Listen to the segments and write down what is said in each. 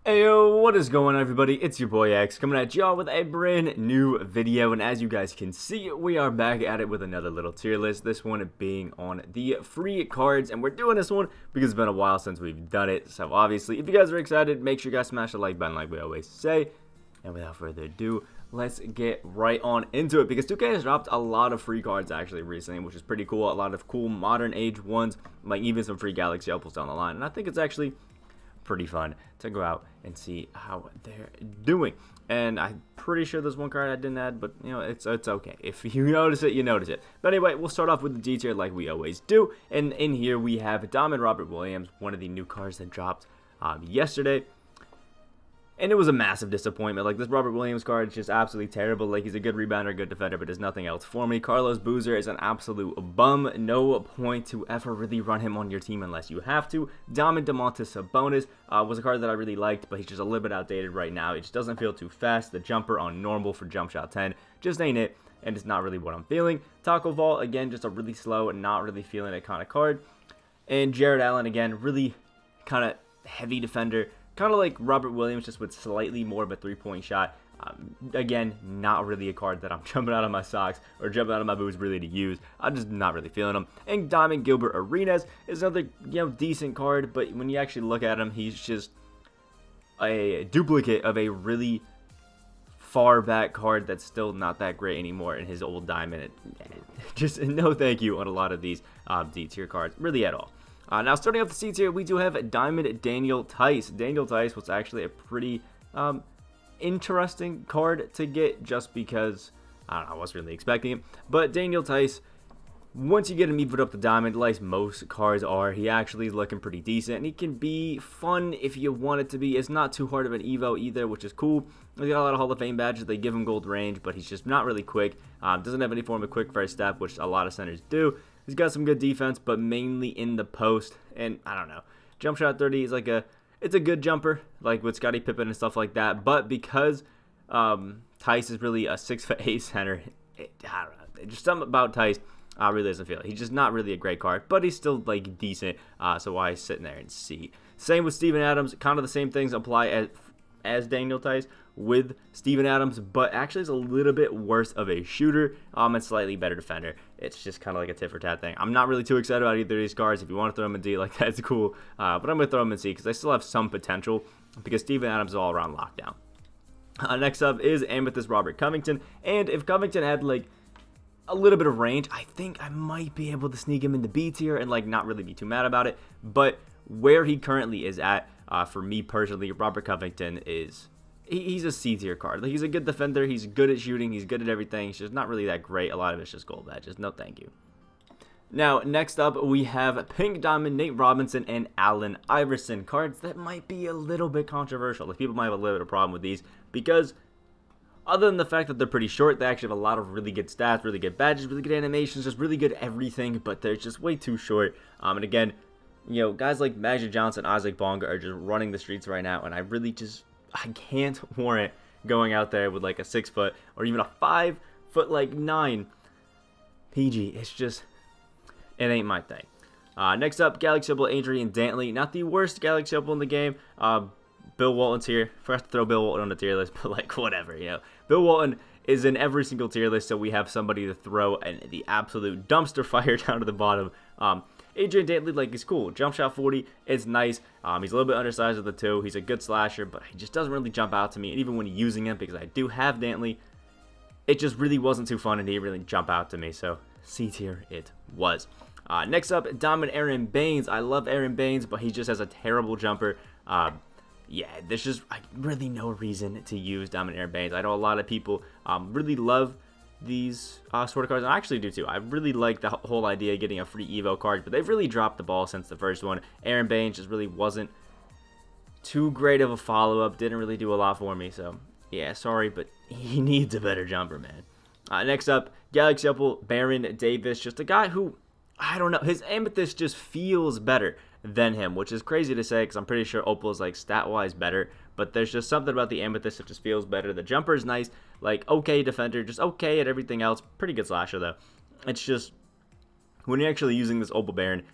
Ayo, what is going on, everybody? It's your boy X coming at y'all with a brand new video, and as you guys can see, we are back at it with another little tier list, this one being on the free cards, and we're doing this one because it's been a while since we've done it. So obviously, if you guys are excited, make sure you guys smash the like button like we always say, and without further ado, let's get right on into it, because 2K has dropped a lot of free cards actually recently, which is pretty cool. A lot of cool modern age ones, like even some free Galaxy Opals down the line, and I think it's actually pretty fun to go out and see how they're doing. And I'm pretty sure there's one card I didn't add, but you know, it's okay. If you notice it, you notice it. But anyway, we'll start off with the D tier like we always do. And in here we have Diamond Robert Williams, one of the new cards that dropped yesterday. And it was a massive disappointment. Like, this Robert Williams card is just absolutely terrible. Like, he's a good rebounder, good defender, but there's nothing else for me. Carlos Boozer is an absolute bum. No point to ever really run him on your team unless you have to. Donovan Sabonis was a card that I really liked, but he's just a little bit outdated right now. It just doesn't feel too fast. The jumper on normal for jump shot 10 just ain't it, and it's not really what I'm feeling. Taco Vault, again, just a really slow and not really feeling it kind of card. And Jared Allen, again, really kind of heavy defender. Kind of like Robert Williams, just with slightly more of a three-point shot. Again, not really a card that I'm jumping out of my socks or jumping out of my boots really to use. I'm just not really feeling him. And Diamond Gilbert Arenas is another, decent card, but when you actually look at him, he's just a duplicate of a really far back card that's still not that great anymore in his old Diamond. Just no thank you on a lot of these D tier cards, really at all. Now, starting off the C tier, we do have Diamond Daniel Theis. Daniel Theis was actually a pretty interesting card to get just because, I don't know, I wasn't really expecting it. But Daniel Theis, once you get him evoed up to Diamond, like most cards are, he actually is looking pretty decent. And he can be fun if you want it to be. It's not too hard of an evo either, which is cool. He's got a lot of Hall of Fame badges. They give him gold range, but he's just not really quick. Doesn't have any form of quick first step, which a lot of centers do. He's got some good defense, but mainly in the post, and I don't know. Jump shot 30 is like it's a good jumper, like with Scottie Pippen and stuff like that. But because Theis is really a 6'8" center, I don't know. Just something about Theis really doesn't feel it. He's just not really a great card, but he's still like decent. So why sitting there and see? Same with Steven Adams. Kind of the same things apply as Daniel Theis with Steven Adams, but actually is a little bit worse of a shooter and slightly better defender. It's just kind of like a tit for tat thing. I'm not really too excited about either of these cards. If you want to throw them in D, like, that's cool, but I'm going to throw them in C because they still have some potential because Steven Adams is all around lockdown. Next up is Amethyst Robert Covington, and if Covington had like a little bit of range, I think I might be able to sneak him in the B tier and like not really be too mad about it. But where he currently is at, for me personally, Robert Covington is he's a C tier card. Like, he's a good defender, he's good at shooting, he's good at everything. He's just not really that great. A lot of it's just gold badges. No thank you. Now, next up, we have Pink Diamond, Nate Robinson, and Allen Iverson. Cards that might be a little bit controversial. Like, people might have a little bit of problem with these because other than the fact that they're pretty short, they actually have a lot of really good stats, really good badges, really good animations, just really good everything, but they're just way too short. And again, guys like Magic Johnson, Isaac Bonga are just running the streets right now, and I can't warrant going out there with like a 6 foot or even a 5 foot like 9 PG. It's just, it ain't my thing. Next up, Galaxy Opal Adrian David. Not the worst Galaxy Opal in the game. Bill Walton's here. Forgot to throw Bill Walton on the tier list, but like, whatever, Bill Walton is in every single tier list, so we have somebody to throw and the absolute dumpster fire down to the bottom. Adrian David, like, he's cool. Jump shot 40 is nice. He's a little bit undersized of the two. He's a good slasher, but he just doesn't really jump out to me. And even when using him, because I do have Dantley, it just really wasn't too fun and he didn't really jump out to me. So C tier it was. Next up, Diamond Aaron Baines. I love Aaron Baines, but he just has a terrible jumper. Yeah, there's just really no reason to use Diamond Aaron Baines. I know a lot of people really love these sort of cards. I actually do too. I really like the whole idea of getting a free Evo card, but they've really dropped the ball since the first one. Aaron Baines just really wasn't too great of a follow-up. Didn't really do a lot for me. So yeah, sorry, but he needs a better jumper, man. Next up, Galaxy Opal Baron Davis. Just a guy who, I don't know, his Amethyst just feels better than him, which is crazy to say because I'm pretty sure Opal is like stat-wise better, but there's just something about the Amethyst that just feels better. The jumper is nice, like okay defender, just okay at everything else. Pretty good slasher though. It's just when you're actually using this Opal Baron,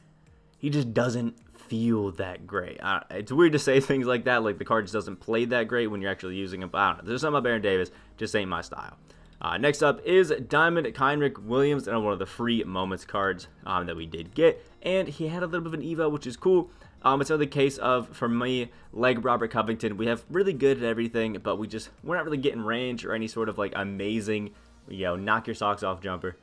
he just doesn't feel that great. It's weird to say things like that, like the card just doesn't play that great when you're actually using them. But I don't know. There's something about Adrian Davis, just ain't my style. Next up is Diamond Heinrich Williams, and one of the free moments cards that we did get. And he had a little bit of an evo, which is cool. It's another case of, for me, like Robert Covington, we have really good at everything, but we're not really getting range or any sort of like amazing, knock your socks off jumper.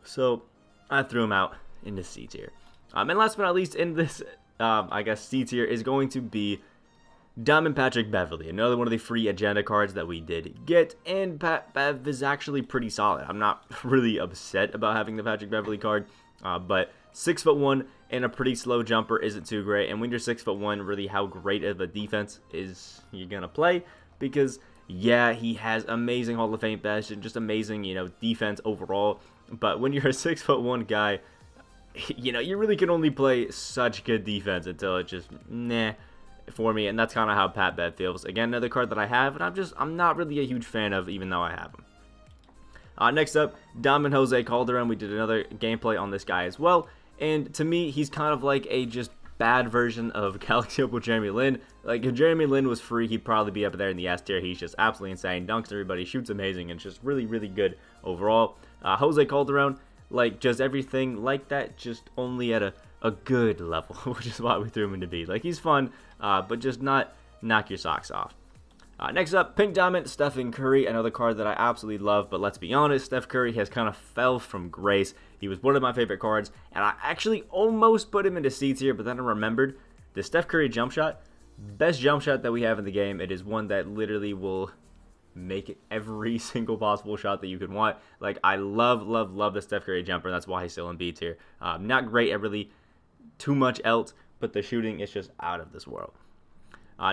So I threw him out into C tier. And last but not least in this, I guess, C tier is going to be Diamond Patrick Beverly, another one of the free agenda cards that we did get, and Bev is actually pretty solid. I'm not really upset about having the Patrick Beverly card, but 6'1" and a pretty slow jumper isn't too great, and when you're 6'1", really how great of a defense is you're going to play, because, yeah, he has amazing Hall of Fame badge and just amazing, defense overall, but when you're a 6'1" guy, you really can only play such good defense until it just, nah, for me, and that's kind of how Pat Bev feels. Again, another card that I have, and I'm not really a huge fan of, even though I have him. Next up, Diamond Jose Calderon. We did another gameplay on this guy as well, and to me, he's kind of like a just bad version of Galaxy Opal Jeremy Lin. Like, if Jeremy Lin was free, he'd probably be up there in the S tier. He's just absolutely insane, dunks everybody, shoots amazing, and just really, really good overall. Jose Calderon, like, just everything like that, just only at a good level, which is why we threw him into B. Like, he's fun, but just not knock your socks off. Next up, Pink Diamond, Stephen Curry, another card that I absolutely love, but let's be honest, Steph Curry has kind of fell from grace. He was one of my favorite cards, and I actually almost put him into C tier, but then I remembered the Steph Curry jump shot, best jump shot that we have in the game. It is one that literally will make it every single possible shot that you could want. Like, I love the Steph Curry jumper, and that's why he's still in B tier. Not great at really too much else, but the shooting is just out of this world.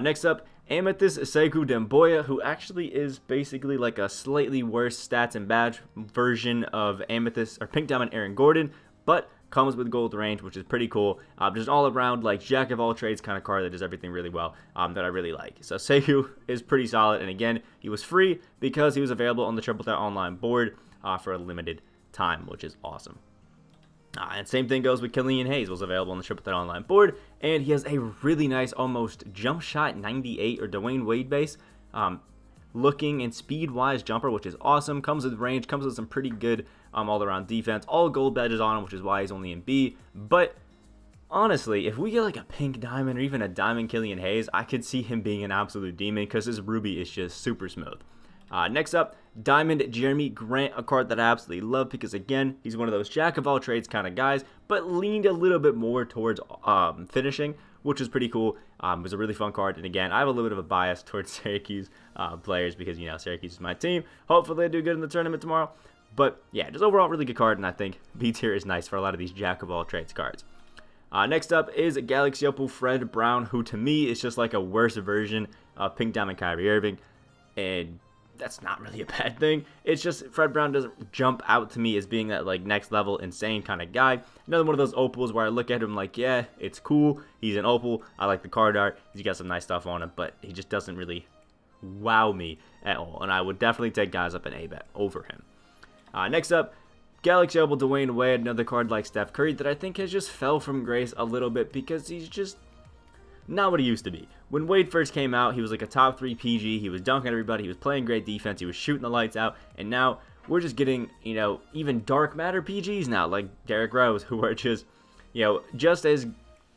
Next up, Amethyst Seiku Damboy, who actually is basically like a slightly worse stats and badge version of Amethyst or Pink Diamond Aaron Gordon, but comes with gold range, which is pretty cool. Just all around like jack of all trades kind of card that does everything really well, that I really like. So Seiku is pretty solid, and again, he was free because he was available on the Triple Threat Online board for a limited time, which is awesome. And same thing goes with Kellyanne Hayes, was available on the Triple Threat Online board, and he has a really nice, almost jump shot 98 or Dwayne Wade base looking and speed-wise jumper, which is awesome. Comes with range, comes with some pretty good all-around defense. All gold badges on him, which is why he's only in B. But honestly, if we get like a pink diamond or even a diamond Kellyanne Hayes, I could see him being an absolute demon because his ruby is just super smooth. Next up, Diamond Jeremy Grant, a card that I absolutely love because, again, he's one of those jack-of-all-trades kind of guys, but leaned a little bit more towards finishing, which is pretty cool. It was a really fun card, and again, I have a little bit of a bias towards Syracuse players because, Syracuse is my team. Hopefully they do good in the tournament tomorrow. But, yeah, just overall really good card, and I think B tier is nice for a lot of these jack-of-all-trades cards. Next up is Galaxy Opal Fred Brown, who to me is just like a worse version of Pink Diamond Kyrie Irving, and that's not really a bad thing. It's just Fred Brown doesn't jump out to me as being that like next level insane kind of guy. Another one of those opals where I look at him like, yeah, it's cool. He's an opal. I like the card art. He's got some nice stuff on him, but he just doesn't really wow me at all. And I would definitely take guys up in A-bet over him. Next up, Galaxy Opal Dwayne Wade, another card like Steph Curry that I think has just fell from grace a little bit because he's just not what he used to be. When Wade first came out, he was like a top 3 PG. He was dunking everybody. He was playing great defense. He was shooting the lights out. And now we're just getting, even dark matter PGs now, like Derrick Rose, who are just, just as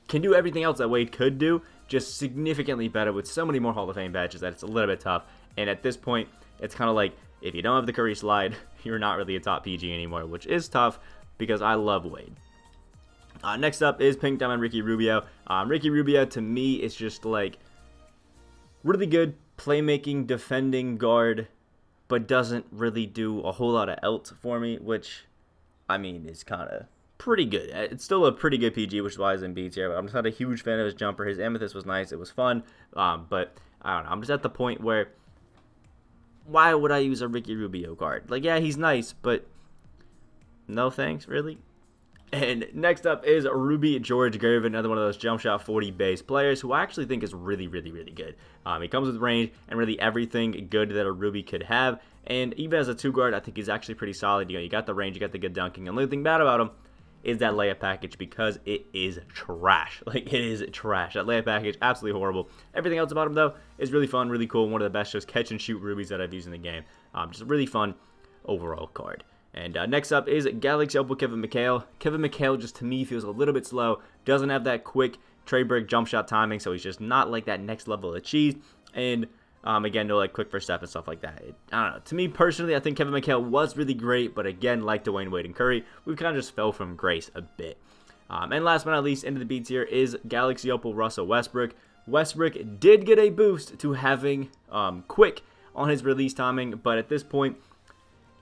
can do everything else that Wade could do, just significantly better with so many more Hall of Fame badges that it's a little bit tough. And at this point, it's kind of like if you don't have the Curry slide, you're not really a top PG anymore, which is tough because I love Wade. Next up is Pink Diamond Ricky Rubio. Ricky Rubio, to me, is just like really good playmaking, defending guard, but doesn't really do a whole lot of else for me, which, is kind of pretty good. It's still a pretty good PG, which is why he's in B tier. I'm just not a huge fan of his jumper. His Amethyst was nice. It was fun, but I don't know. I'm just at the point where why would I use a Ricky Rubio card? Like, yeah, he's nice, but no thanks, really. And next up is Ruby George Gervais, another one of those jump shot 40 base players who I actually think is really, really, really good. He comes with range and really everything good that a Ruby could have. And even as a 2 guard, I think he's actually pretty solid. You got the range, you got the good dunking. And the only thing bad about him is that layup package because it is trash. Like, it is trash. That layup package, absolutely horrible. Everything else about him, though, is really fun, really cool. One of the best just catch-and-shoot rubies that I've used in the game. Just a really fun overall card. And next up is Galaxy Opal Kevin McHale. Kevin McHale just, to me, feels a little bit slow. Doesn't have that quick trade break jump shot timing, so he's just not like that next level of cheese. And again, no like quick first step and stuff like that. I don't know. To me personally, I think Kevin McHale was really great, but again, like Dwayne Wade and Curry, we kind of just fell from grace a bit. And last but not least, into the B tier is Galaxy Opal Russell Westbrook. Westbrook did get a boost to having quick on his release timing, but at this point,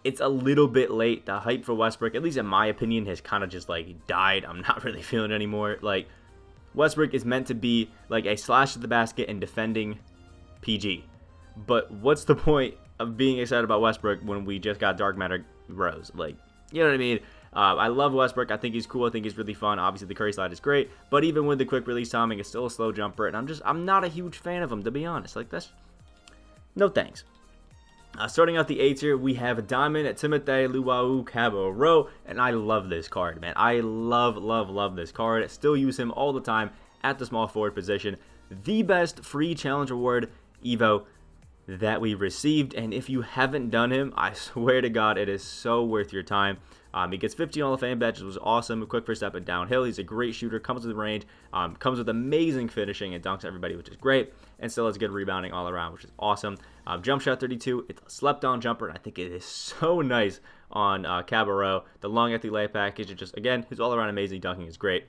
it's a little bit late. The hype for Westbrook, at least in my opinion, has kind of just like died. I'm not really feeling it anymore. Like, Westbrook is meant to be like a slash at the basket and defending PG. But what's the point of being excited about Westbrook when we just got Dark Matter Rose? Like, you know what I mean? I love Westbrook. I think he's cool. I think he's really fun. Obviously, the Curry slide is great. But even with the quick release timing, it's still a slow jumper. And I'm not a huge fan of him, to be honest. Like, that's no thanks. Starting out the A tier, we have Diamond at Timothy Luau Cabarro, and I love this card, man. I love this card. I still use him all the time at the small forward position. The best free challenge reward Evo that we received, and if you haven't done him, I swear to God, it is so worth your time. He gets 15 Hall of Fame badges, was awesome. A quick first step and downhill. He's a great shooter, comes with range, comes with amazing finishing and dunks everybody, which is great, and still has good rebounding all around, which is awesome. Jump shot 32, it's a slept-on jumper, and I think it is so nice on Cabarro. The long athlete layup package, it just, again, his all-around amazing dunking is great,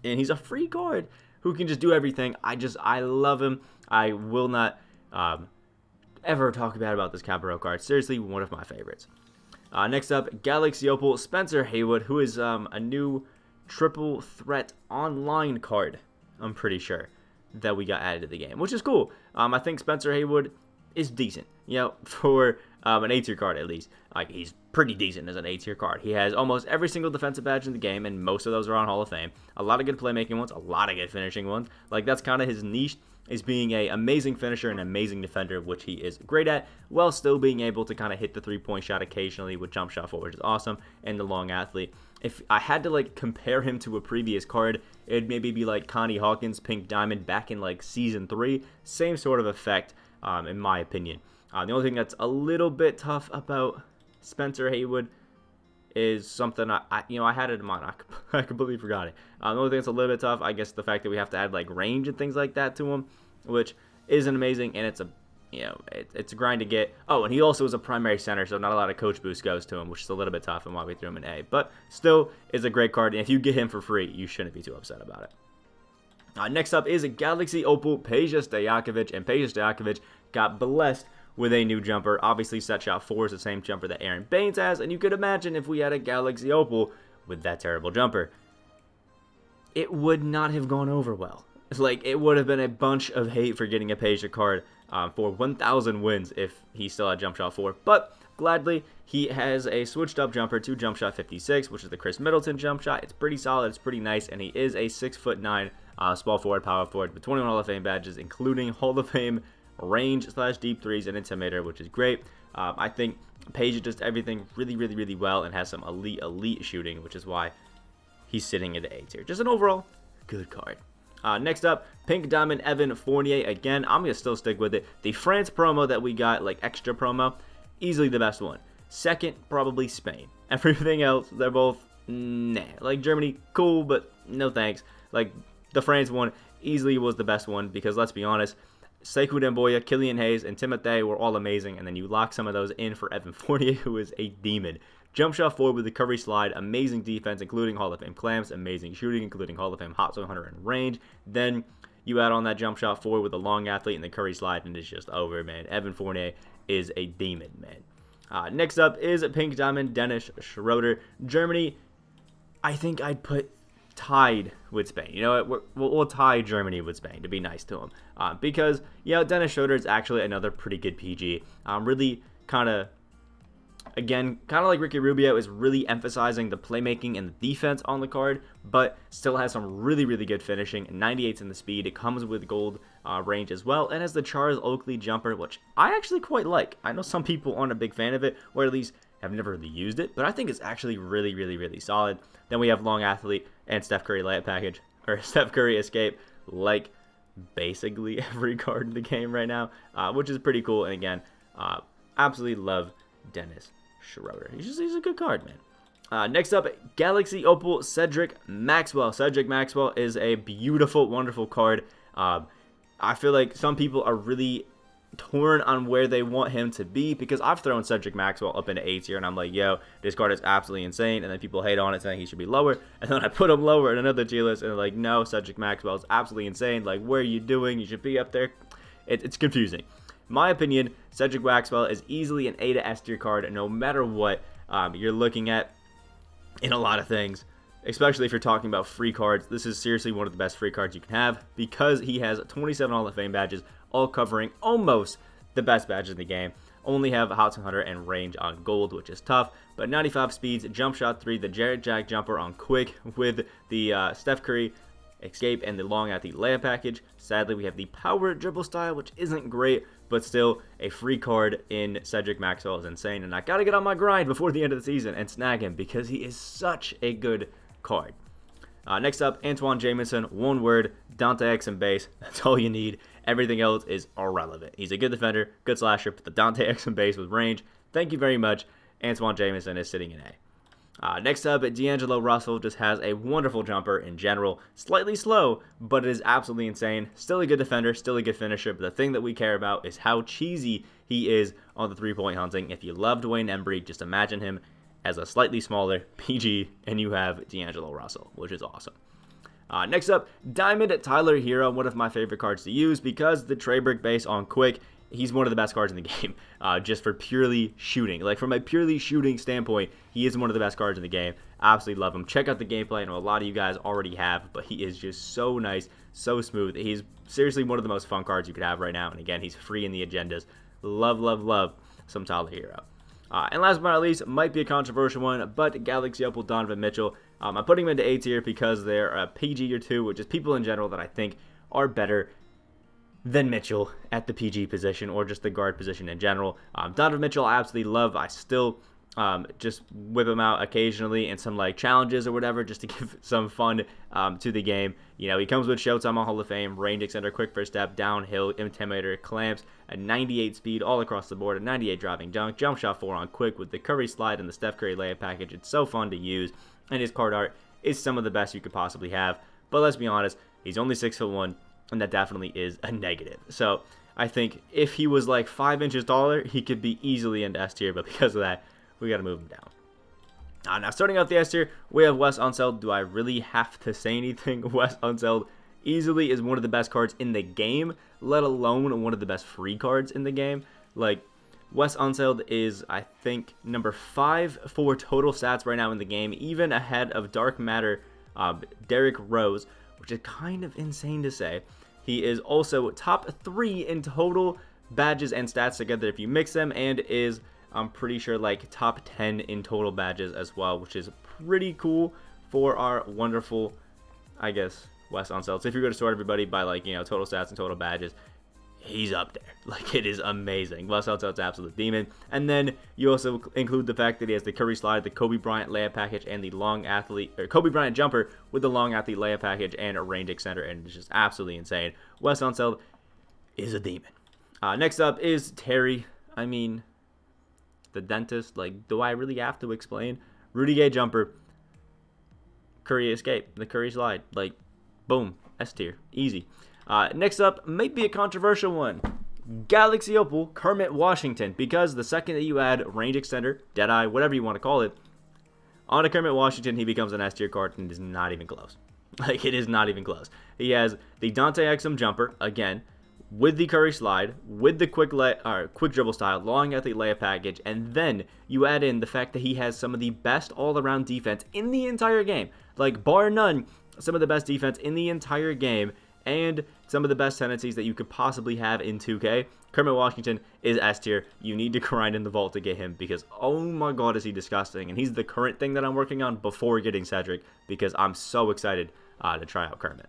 and he's a free card who can just do everything. I love him. I will not ever talk bad about this Cabarro card. Seriously, one of my favorites. Next up, Galaxy Opal Spencer Haywood, who is a new triple threat online card, I'm pretty sure, that we got added to the game, which is cool. I think Spencer Haywood is decent, you know, for an A tier card at least. Like, he's pretty decent as an A tier card. He has almost every single defensive badge in the game, and most of those are on Hall of Fame. A lot of good playmaking ones, a lot of good finishing ones. Like, that's kind of his niche, is being a amazing finisher and amazing defender, which he is great at, while still being able to kind of hit the three-point shot occasionally with jump shot forward, which is awesome, and the long athlete. If I had to like compare him to a previous card, it'd maybe be like Connie Hawkins Pink Diamond back in like season 3. Same sort of effect, in my opinion. The only thing that's a little bit tough about Spencer Haywood is something I had it in mind. I completely forgot it. The only thing that's a little bit tough, I guess, the fact that we have to add like range and things like that to him, which isn't amazing, and it's a it's a grind to get. Oh, and he also is a primary center, so not a lot of coach boost goes to him, which is a little bit tough, and why we threw him in A. But still, is a great card, and if you get him for free, you shouldn't be too upset about it. Next up is a Galaxy Opal Peja Stojakovic, and Peja Stojakovic got blessed with a new jumper. Obviously, set shot 4 is the same jumper that Aaron Baines has, and you could imagine if we had a Galaxy Opal with that terrible jumper, it would not have gone over well. It's like, it would have been a bunch of hate for getting a Peja card for 1,000 wins if he still had jump shot 4, but gladly, he has a switched up jumper to jump shot 56, which is the Chris Middleton jump shot. It's pretty solid, it's pretty nice, and he is a 6'9" small forward, power forward with 21 Hall of Fame badges, including Hall of Fame range / deep threes and intimidator, which is great. I think Peja does everything really well and has some elite shooting, which is why he's sitting in the A tier. Just an overall good card. Next up, Pink Diamond Evan Fournier. Again, I'm going to still stick with it. The France promo that we got, like extra promo, easily the best one. Second, probably Spain. Everything else, they're both nah. Like Germany, cool, but no thanks. Like the France one easily was the best one because, let's be honest, Seiku Damboy, Kellyanne Hayes, and Timothy were all amazing, and then you lock some of those in for Evan Fournier, who is a demon. Jump shot forward with the Curry slide, amazing defense, including Hall of Fame clamps, amazing shooting, including Hall of Fame hot zone hunter and range. Then you add on that jump shot forward with the long athlete and the Curry slide, and it's just over, man. Evan Fournier is a demon, man. Next up is Pink Diamond Dennis Schroeder. Germany, I think I'd put tied with Spain. You know what? We'll tie Germany with Spain to be nice to him. Because, you know, Dennis Schroeder is actually another pretty good PG. Really kind of, again, kind of like Ricky Rubio, is really emphasizing the playmaking and the defense on the card, but still has some really good finishing. 98's in the speed. It comes with gold range as well, and has the Charles Oakley jumper, which I actually quite like. I know some people aren't a big fan of it, or at least have never really used it, but I think it's actually really, really, really solid. Then we have long athlete and Steph Curry layup package, or Steph Curry escape, like basically every card in the game right now, which is pretty cool. And again, absolutely love Dennis Schroeder. He's a good card, man. Next up, Galaxy Opal Cedric Maxwell. Cedric Maxwell is a beautiful, wonderful card. I feel like some people are really torn on where they want him to be, because I've thrown Cedric Maxwell up into A tier and I'm like, yo, this card is absolutely insane, and then people hate on it saying he should be lower, and then I put him lower in another tier list and they're like, no, Cedric Maxwell is absolutely insane, like, what are you doing? You should be up there. It's confusing. My opinion, Cedric Maxwell is easily an A to S tier card no matter what you're looking at in a lot of things, especially if you're talking about free cards. This is seriously one of the best free cards you can have, because he has 27 Hall of Fame badges, all covering almost the best badges in the game. Only have Hot 100 and range on gold, which is tough, but 95 speeds, jump shot 3, the Jarrett Jack jumper on quick with the Steph Curry escape and the long athlete layup package. Sadly, we have the power dribble style, which isn't great, but still a free card in Cedric Maxwell is insane, and I gotta get on my grind before the end of the season and snag him, because he is such a good card. Next up, Antoine Jameson, one word, Dante X and base. That's all you need. Everything else is irrelevant. He's a good defender, good slasher, but the Dante X and base with range, thank you very much. Antoine Jameson is sitting in A. Next up, D'Angelo Russell just has a wonderful jumper in general. Slightly slow, but it is absolutely insane. Still a good defender, still a good finisher, but the thing that we care about is how cheesy he is on the three-point hunting. If you love Dwayne Embry, just imagine him as a slightly smaller PG, and you have D'Angelo Russell, which is awesome. Next up, Diamond Tyler Hiro, one of my favorite cards to use, because the Treyberg base on quick, he's one of the best cards in the game, just for purely shooting. Like, from a purely shooting standpoint, he is one of the best cards in the game. Absolutely love him. Check out the gameplay. I know a lot of you guys already have, but he is just so nice, so smooth. He's seriously one of the most fun cards you could have right now, and again, he's free in the agendas. Love, love, love some Tyler Hiro. And last but not least, might be a controversial one, but Galaxy Opal Donovan Mitchell. I'm putting him into A tier because they're a PG or 2, which is people in general that I think are better than Mitchell at the PG position, or just the guard position in general. Donovan Mitchell I absolutely love. I still just whip him out occasionally in some like challenges or whatever, just to give some fun to the game. You know, he comes with Showtime on Hall of Fame, range extender, quick first step, downhill, intimidator, clamps, a 98 speed all across the board, a 98 driving dunk, jump shot 4 on quick with the Curry slide and the Steph Curry layup package. It's so fun to use, and his card art is some of the best you could possibly have. But let's be honest, he's only 6'1", and that definitely is a negative. So I think if he was like 5 inches taller, he could be easily into S tier, but because of that, we got to move him down. Now, starting out the S tier, we have Wes Unseld. Do I really have to say anything? Wes Unseld easily is one of the best cards in the game, let alone one of the best free cards in the game. Like, Wes Unseld is, I think, number 5 for total stats right now in the game, even ahead of Dark Matter Derrick Rose, which is kind of insane to say. He is also top 3 in total badges and stats together if you mix them, and is, I'm pretty sure, like top 10 in total badges as well, which is pretty cool for our wonderful, I guess, Wes Unseld. So if you go to sort everybody by, like, you know, total stats and total badges, he's up there. Like, it is amazing. Wes Unseld's absolute demon. And then you also include the fact that he has the Curry slide, the Kobe Bryant layup package, and the long athlete, or Kobe Bryant jumper with the long athlete layup package and a range extender, and it's just absolutely insane. Wes Unseld is a demon. Next up is Terry. I mean, the dentist. Like, do I really have to explain? Rudy Gay jumper, Curry escape, the Curry slide. Like, boom, S tier, easy. Next up, might be a controversial one. Galaxy Opal Kermit Washington, because the second that you add range extender, Deadeye, whatever you want to call it, on a Kermit Washington, he becomes an S tier card, and it is not even close. Like, it is not even close. He has the Dante Exum jumper, again, with the Curry slide, with the quick dribble style, long athlete layup package, and then you add in the fact that he has some of the best all-around defense in the entire game. Like, bar none, some of the best defense in the entire game, and some of the best tendencies that you could possibly have in 2K. Kermit Washington is S tier. You need to grind in the vault to get him, because oh my god is he disgusting. And he's the current thing that I'm working on before getting Cedric, because I'm so excited to try out Kermit.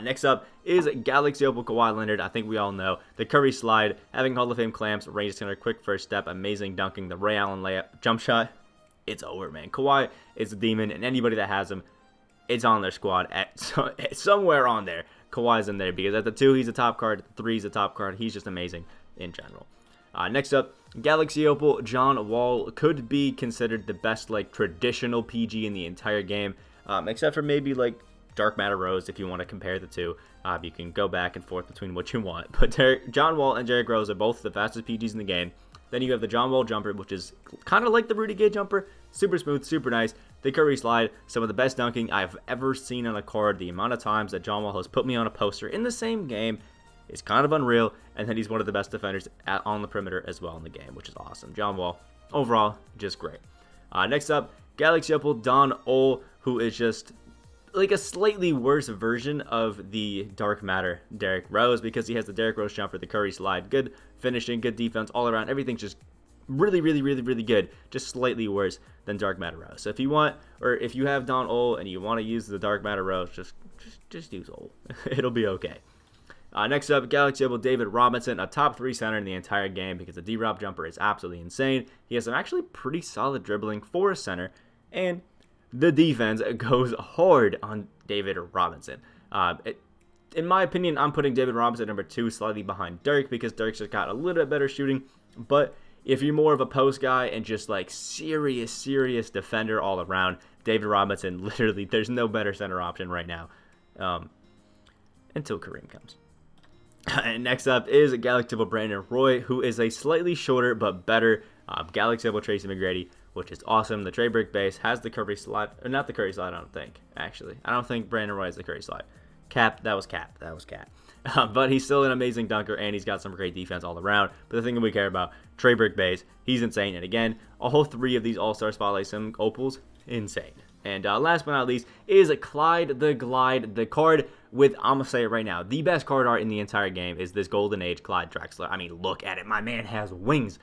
Next up is Galaxy Opal Kawhi Leonard. I think we all know the Curry slide, having Hall of Fame clamps, range center, quick first step, amazing dunking, the Ray Allen layup, jump shot. It's over, man. Kawhi is a demon, and anybody that has him, it's on their squad. Somewhere on there, Kawhi's in there, because at the 2, he's a top card. At the 3, he's a top card. He's just amazing in general. Next up, Galaxy Opal John Wall could be considered the best, like, traditional PG in the entire game, except for maybe, like, Dark Matter Rose, if you want to compare the two. You can go back and forth between what you want. But John Wall and Derrick Rose are both the fastest PGs in the game. Then you have the John Wall jumper, which is kind of like the Rudy Gay jumper. Super smooth, super nice. The Curry slide, some of the best dunking I've ever seen on a card. The amount of times that John Wall has put me on a poster in the same game is kind of unreal. And then he's one of the best defenders on the perimeter as well in the game, which is awesome. John Wall, overall, just great. Next up, Galaxy Opal Don Ole, who is just like a slightly worse version of the Dark Matter Derrick Rose, because he has the Derrick Rose jumper, the Curry slide, good finishing, good defense all around. Everything's just really good, just slightly worse than Dark Matter Rose. So if you want, or if you have Don Ole and you want to use the Dark Matter Rose, just use Ole. It'll be okay. Next up, Galaxy Opal David Robinson, a top 3 center in the entire game, because the D-Rob jumper is absolutely insane. He has some actually pretty solid dribbling for a center, and the defense goes hard on David Robinson. In my opinion, I'm putting David Robinson number 2, slightly behind Dirk, because Dirk's just got a little bit better shooting. But if you're more of a post guy and just like serious defender all around, David Robinson, literally, there's no better center option right now, until Kareem comes. And next up is Galaxy Opal Brandon Roy, who is a slightly shorter but better Galaxy Opal Tracy McGrady, which is awesome. The Trey Brick base has the Curry slide, or not the Curry slide, I don't think, actually. I don't think Brandon Roy has the Curry slide. That was Cap. But he's still an amazing dunker, and he's got some great defense all around. But the thing that we care about, Trey Brick base, he's insane. And again, all 3 of these All-Star Spotlight Sim Opals, insane. And last but not least is Clyde the Glide, the card with, I'm going to say it right now, the best card art in the entire game is this Golden Age Clyde Drexler. I mean, look at it. My man has wings.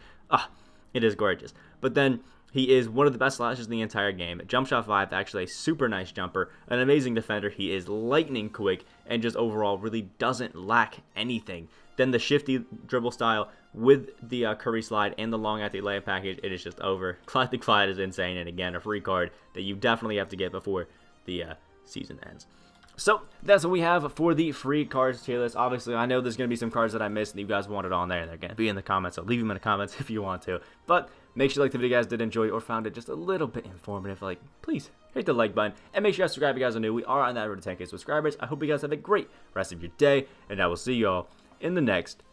It is gorgeous. But then he is one of the best slashers in the entire game. Jump shot 5, actually a super nice jumper, an amazing defender. He is lightning quick and just overall really doesn't lack anything. Then the shifty dribble style with the Curry slide and the long athlete layup package, it is just over. Clyde the Glide is insane, and again, a free card that you definitely have to get before the season ends. So that's what we have for the free cards tier list. Obviously, I know there's going to be some cards that I missed that you guys wanted on there, and they're going to be in the comments, so leave them in the comments if you want to. But make sure you like the video, guys, did enjoy or found it just a little bit informative. Like, please hit the like button, and make sure you guys subscribe if you guys are new. We are on that road to 10K subscribers. I hope you guys have a great rest of your day, and I will see you all in the next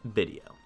video.